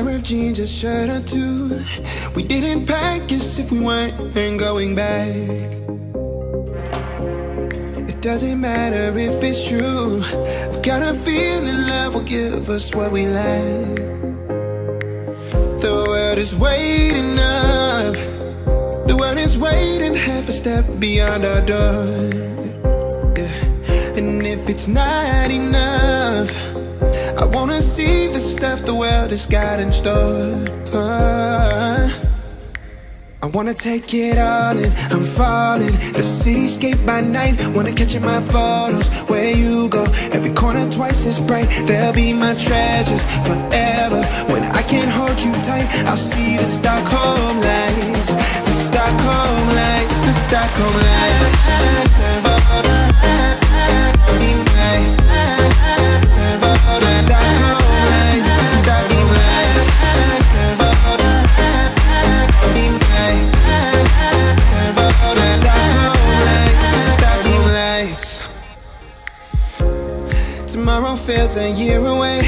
pair of jeans, a shirt or two. We didn't pack as if we weren't going back. It doesn't matter if it's true. I've got a feeling love will give us what we lack. The world is waiting up. The world is waiting half a step beyond our door. Yeah. And if it's not enough, I wanna see the stuff the world has got in store. I wanna take it all in, I'm falling. The cityscape by night, wanna catch in my photos. Where you go, every corner twice as bright. They'll be my treasures forever. When I can't hold you tight, I'll see the Stockholm lights. The Stockholm lights, the Stockholm lights. Tomorrow feels a year away,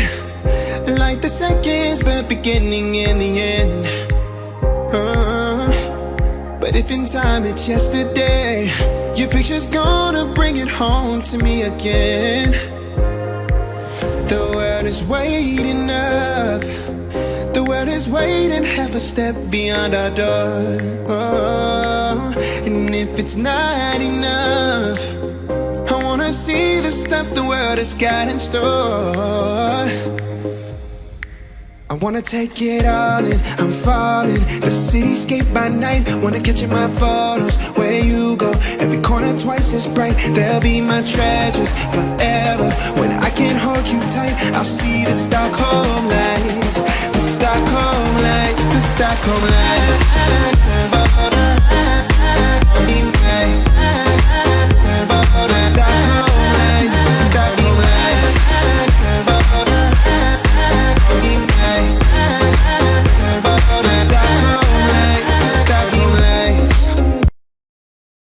like the seconds, the beginning and the end. But if in time it's yesterday, your picture's gonna bring it home to me again. The world is waiting up. The world is waiting half a step beyond our door. And if it's not enough, I wanna see the stuff the world has got in store. I wanna take it all in, I'm falling. The cityscape by night, wanna catch in my photos. Where you go, every corner twice as bright. They'll be my treasures forever. When I can't hold you tight, I'll see the Stockholm lights. The Stockholm lights, the Stockholm lights.